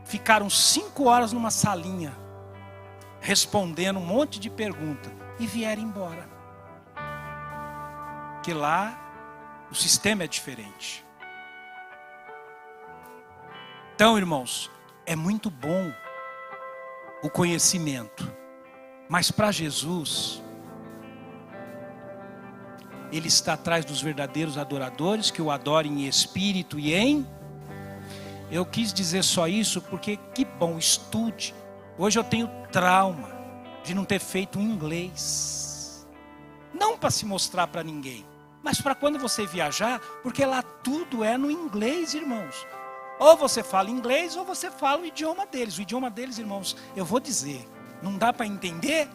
[SPEAKER 1] Ficaram 5 horas numa salinha, respondendo um monte de perguntas, e vieram embora. Que lá o sistema é diferente. Então, irmãos, é muito bom o conhecimento, mas para Jesus, Ele está atrás dos verdadeiros adoradores que o adorem em espírito e em... Eu quis dizer só isso porque que bom, estude. Hoje eu tenho trauma de não ter feito inglês. Não para se mostrar para ninguém, mas para quando você viajar, porque lá tudo é no inglês, irmãos. Ou você fala inglês ou você fala o idioma deles. O idioma deles, irmãos, eu vou dizer, não dá para entender.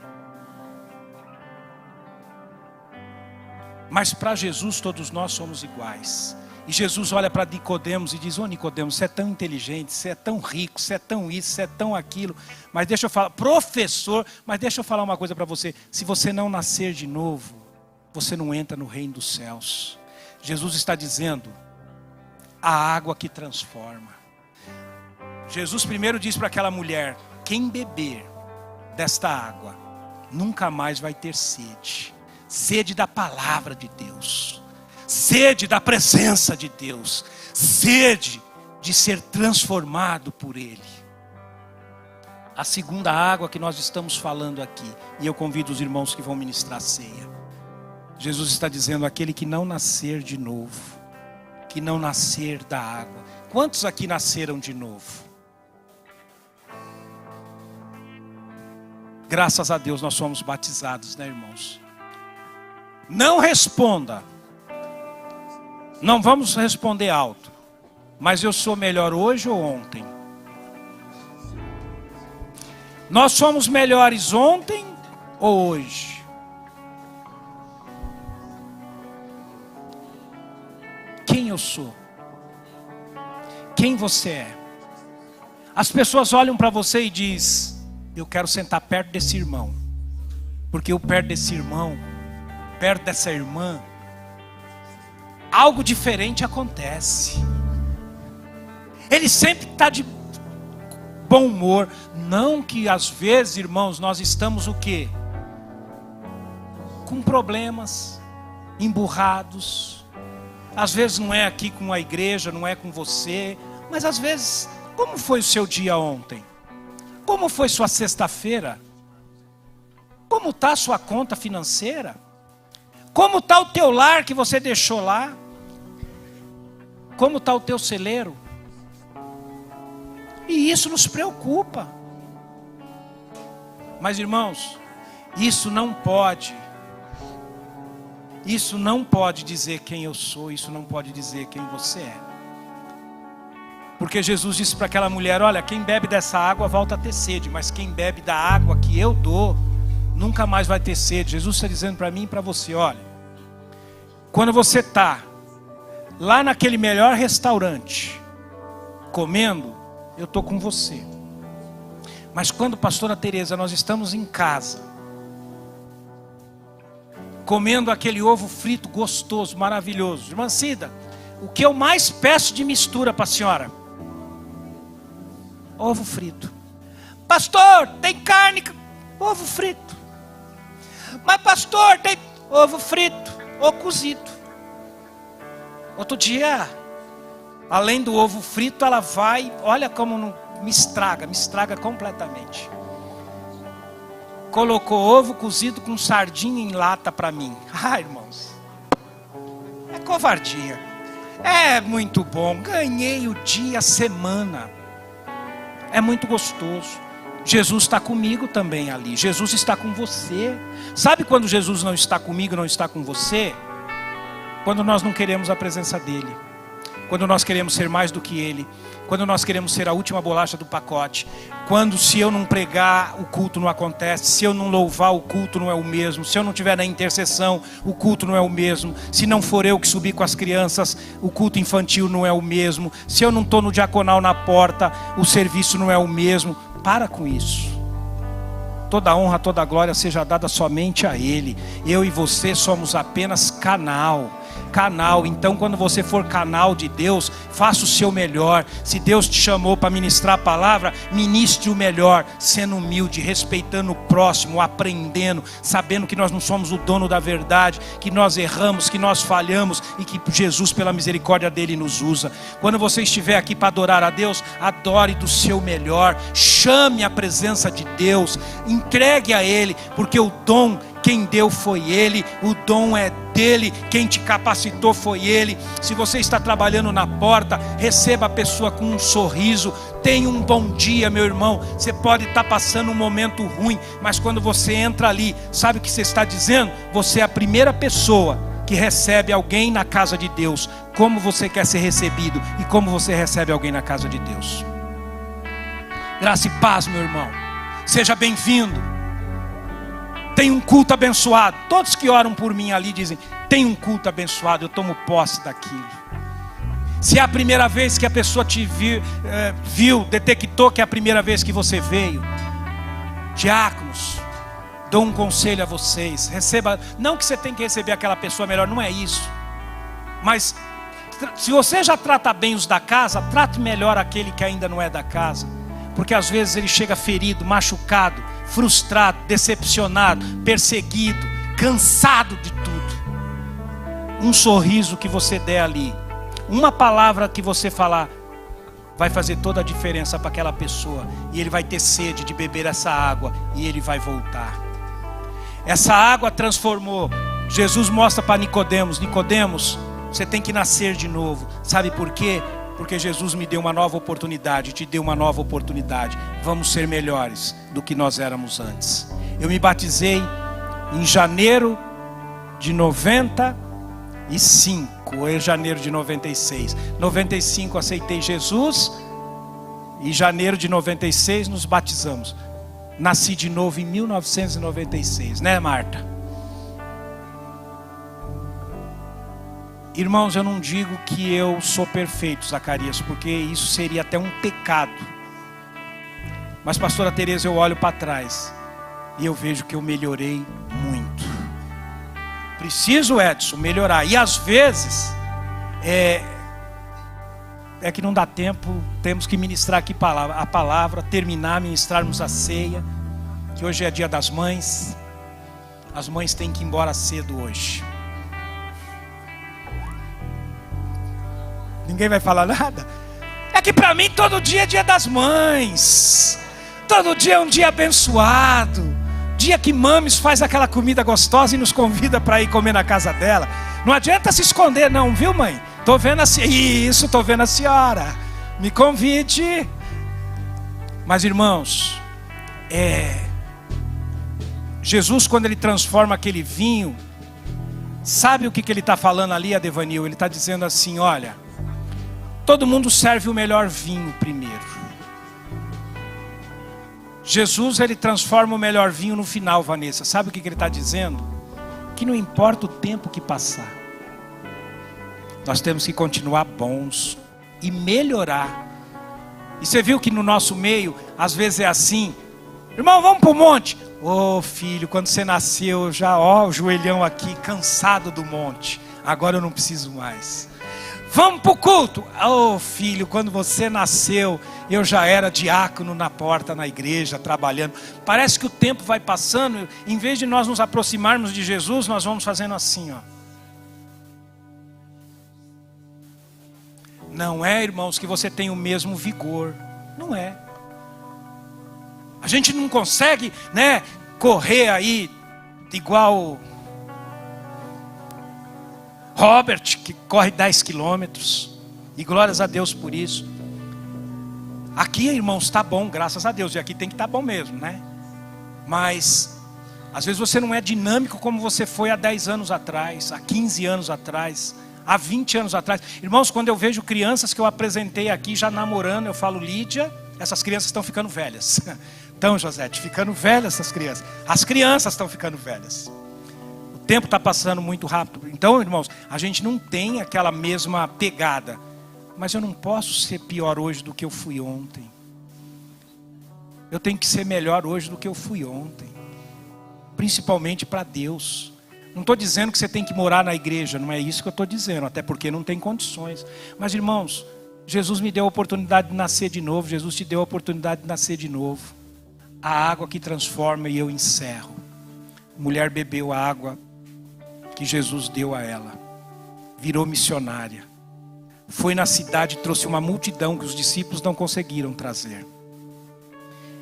[SPEAKER 1] Mas para Jesus todos nós somos iguais. E Jesus olha para Nicodemos e diz, ô Nicodemos, você é tão inteligente, você é tão rico, você é tão isso, você é tão aquilo. Mas deixa eu falar, professor, mas deixa eu falar uma coisa para você. Se você não nascer de novo, você não entra no reino dos céus. Jesus está dizendo, a água que transforma. Jesus primeiro diz para aquela mulher, quem beber desta água, nunca mais vai ter sede. Sede da palavra de Deus, sede da presença de Deus, sede de ser transformado por Ele. A segunda água que nós estamos falando aqui, e eu convido os irmãos que vão ministrar a ceia. Jesus está dizendo, aquele que não nascer de novo, que não nascer da água. Quantos aqui nasceram de novo? Graças a Deus nós somos batizados, né, irmãos? Não responda. Não vamos responder alto. Mas eu sou melhor hoje ou ontem? Nós somos melhores ontem ou hoje? Quem eu sou? Quem você é? As pessoas olham para você e dizem, eu quero sentar perto desse irmão. Porque eu perto desse irmão, perto dessa irmã, algo diferente acontece. Ele sempre está de bom humor. Não que às vezes, irmãos, nós estamos o quê? Com problemas, emburrados. Às vezes não é aqui com a igreja, não é com você. Mas às vezes, como foi o seu dia ontem? Como foi sua sexta-feira? Como está a sua conta financeira? Como está o teu lar que você deixou lá? Como está o teu celeiro? E isso nos preocupa. Mas irmãos, isso não pode dizer quem eu sou, isso não pode dizer quem você é. Porque Jesus disse para aquela mulher: olha, quem bebe dessa água volta a ter sede, mas quem bebe da água que eu dou, nunca mais vai ter sede. Jesus está dizendo para mim e para você: olha, quando você está lá naquele melhor restaurante, comendo, eu estou com você. Mas quando, pastora Tereza, nós estamos em casa, comendo aquele ovo frito gostoso, maravilhoso. Irmã Cida, o que eu mais peço de mistura para a senhora? Ovo frito. Pastor, tem carne? Ovo frito. Mas pastor, tem ovo frito ou cozido. Outro dia, além do ovo frito, ela vai, olha como não, me estraga completamente. Colocou ovo cozido com sardinha em lata para mim. Irmãos, é covardia. É muito bom, ganhei o dia, a semana. É muito gostoso. Jesus está comigo também ali. Jesus está com você. Sabe quando Jesus não está comigo, não está com você? Quando nós não queremos a presença dele. Quando nós queremos ser mais do que ele. Quando nós queremos ser a última bolacha do pacote. Quando, se eu não pregar, o culto não acontece. Se eu não louvar, o culto não é o mesmo. Se eu não estiver na intercessão, o culto não é o mesmo. Se não for eu que subir com as crianças, o culto infantil não é o mesmo. Se eu não estou no diaconal na porta, o serviço não é o mesmo. Para com isso. Toda honra, toda glória seja dada somente a ele. Eu e você somos apenas canal. Então quando você for canal de Deus, faça o seu melhor. Se Deus te chamou para ministrar a palavra, ministre o melhor, sendo humilde, respeitando o próximo, aprendendo, sabendo que nós não somos o dono da verdade, que nós erramos, que nós falhamos e que Jesus, pela misericórdia dele, nos usa. Quando você estiver aqui para adorar a Deus, adore do seu melhor, chame a presença de Deus, entregue a ele, porque o dom quem deu foi ele, o dom é dele, quem te capacitou foi ele. Se você está trabalhando na porta, receba a pessoa com um sorriso, tenha um bom dia, meu irmão. Você pode estar passando um momento ruim, mas quando você entra ali, sabe o que você está dizendo? Você é a primeira pessoa que recebe alguém na casa de Deus. Como você quer ser recebido e como você recebe alguém na casa de Deus? Graça e paz, meu irmão. Seja bem-vindo. Tem um culto abençoado. Todos que oram por mim ali dizem: tem um culto abençoado, eu tomo posse daquilo. Se é a primeira vez que a pessoa te viu, detectou que é a primeira vez que você veio, diáconos, dou um conselho a vocês: receba, não que você tem que receber aquela pessoa melhor, não é isso, mas se você já trata bem os da casa, trate melhor aquele que ainda não é da casa, porque às vezes ele chega ferido, machucado, frustrado, decepcionado, perseguido, cansado de tudo. Um sorriso que você der ali, uma palavra que você falar, vai fazer toda a diferença para aquela pessoa. E ele vai ter sede de beber essa água e ele vai voltar. Essa água transformou. Jesus mostra para Nicodemos: Nicodemos, você tem que nascer de novo. Sabe por quê? Porque Jesus me deu uma nova oportunidade, te deu uma nova oportunidade. Vamos ser melhores do que nós éramos antes. Eu me batizei em janeiro de 95, ou em janeiro de 96. 95 aceitei Jesus, e em janeiro de 96 nos batizamos. Nasci de novo em 1996, né, Marta? Irmãos, eu não digo que eu sou perfeito, Zacarias, porque isso seria até um pecado. Mas, pastora Tereza, eu olho para trás e eu vejo que eu melhorei muito. Preciso, Edson, melhorar. E às vezes é que não dá tempo. Temos que ministrar aqui a palavra, terminar, ministrarmos a ceia, que hoje é dia das mães. As mães têm que ir embora cedo hoje. Ninguém vai falar nada? É que para mim todo dia é dia das mães. Todo dia é um dia abençoado. Dia que Mames faz aquela comida gostosa e nos convida para ir comer na casa dela. Não adianta se esconder não, viu, mãe? Tô vendo isso, tô vendo a senhora. Me convide. Mas, irmãos, Jesus, quando ele transforma aquele vinho, sabe o que ele está falando ali, Adevanil? Ele está dizendo assim: olha, Todo mundo serve o melhor vinho primeiro. Jesus, ele transforma o melhor vinho no final, Vanessa. Sabe o que ele está dizendo? Que não importa o tempo que passar, nós temos que continuar bons e melhorar. E você viu que no nosso meio, às vezes é assim: irmão, vamos para o monte. Ô filho, quando você nasceu, eu já, o joelhão aqui, cansado do monte. Agora eu não preciso mais. Vamos para o culto. Ô filho, quando você nasceu, eu já era diácono na porta, na igreja, trabalhando. Parece que o tempo vai passando, em vez de nós nos aproximarmos de Jesus, nós vamos fazendo assim, ó. Não é, irmãos, que você tem o mesmo vigor. Não é. A gente não consegue, né, correr aí igual Robert, que corre 10 quilômetros. E glórias a Deus por isso. Aqui, irmãos, está bom, graças a Deus. E aqui tem que estar bom mesmo, né? Mas às vezes você não é dinâmico como você foi há 10 anos atrás, há 15 anos atrás, há 20 anos atrás. Irmãos, quando eu vejo crianças que eu apresentei aqui já namorando, eu falo: Lídia, essas crianças estão ficando velhas. Então, Josete, ficando velhas essas crianças. As crianças estão ficando velhas. O tempo está passando muito rápido. Então, irmãos, a gente não tem aquela mesma pegada. Mas eu não posso ser pior hoje do que eu fui ontem. Eu tenho que ser melhor hoje do que eu fui ontem. Principalmente para Deus. Não estou dizendo que você tem que morar na igreja. Não é isso que eu estou dizendo. Até porque não tem condições. Mas, irmãos, Jesus me deu a oportunidade de nascer de novo. Jesus te deu a oportunidade de nascer de novo. A água que transforma, e eu encerro. A mulher bebeu a água que Jesus deu a ela. Virou missionária. Foi na cidade e trouxe uma multidão que os discípulos não conseguiram trazer.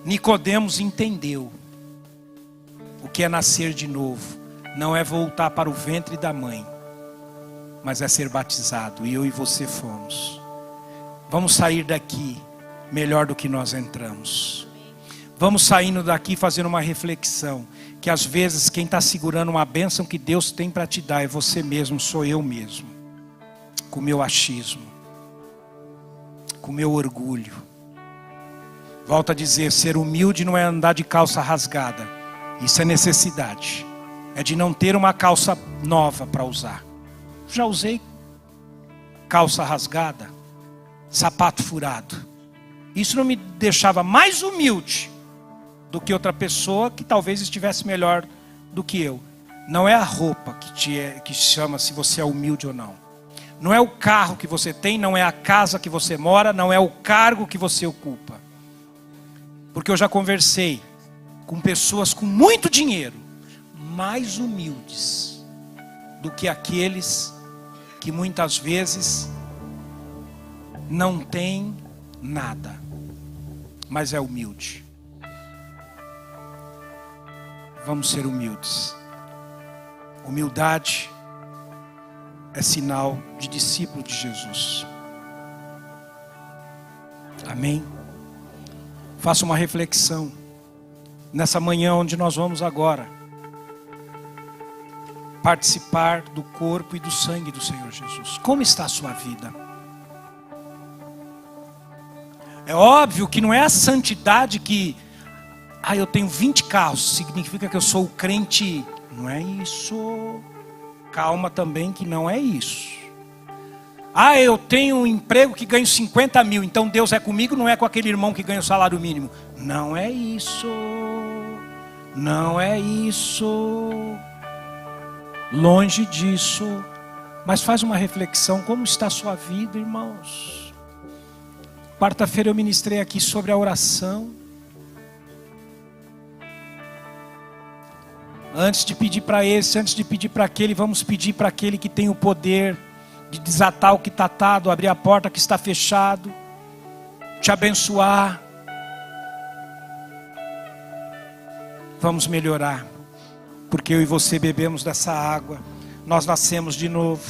[SPEAKER 1] Nicodemos entendeu o que é nascer de novo. Não é voltar para o ventre da mãe, mas é ser batizado. E eu e você fomos. Vamos sair daqui melhor do que nós entramos. Vamos saindo daqui fazendo uma reflexão. Que às vezes quem está segurando uma bênção que Deus tem para te dar é você mesmo, sou eu mesmo. Com o meu achismo, com o meu orgulho. Volto a dizer, ser humilde não é andar de calça rasgada. Isso é necessidade. É de não ter uma calça nova para usar. Já usei calça rasgada, sapato furado. Isso não me deixava mais humilde do que outra pessoa que talvez estivesse melhor do que eu. Não é a roupa que chama se você é humilde ou não. Não é o carro que você tem, não é a casa que você mora, não é o cargo que você ocupa. Porque eu já conversei com pessoas com muito dinheiro, mais humildes do que aqueles que muitas vezes não têm nada, mas é humilde. Vamos ser humildes. Humildade é sinal de discípulo de Jesus. Amém? Faça uma reflexão nessa manhã onde nós vamos agora participar do corpo e do sangue do Senhor Jesus. Como está a sua vida? É óbvio que não é a santidade que eu tenho 20 carros, significa que eu sou o crente. Não é isso. Calma também que não é isso. Eu tenho um emprego que ganho 50 mil, então Deus é comigo, não é com aquele irmão que ganha o salário mínimo. Não é isso. Não é isso. Longe disso. Mas faz uma reflexão, como está a sua vida, irmãos? Quarta-feira eu ministrei aqui sobre a oração. Antes de pedir para esse, antes de pedir para aquele, vamos pedir para aquele que tem o poder de desatar o que está atado, abrir a porta que está fechado, te abençoar. Vamos melhorar, porque eu e você bebemos dessa água, nós nascemos de novo.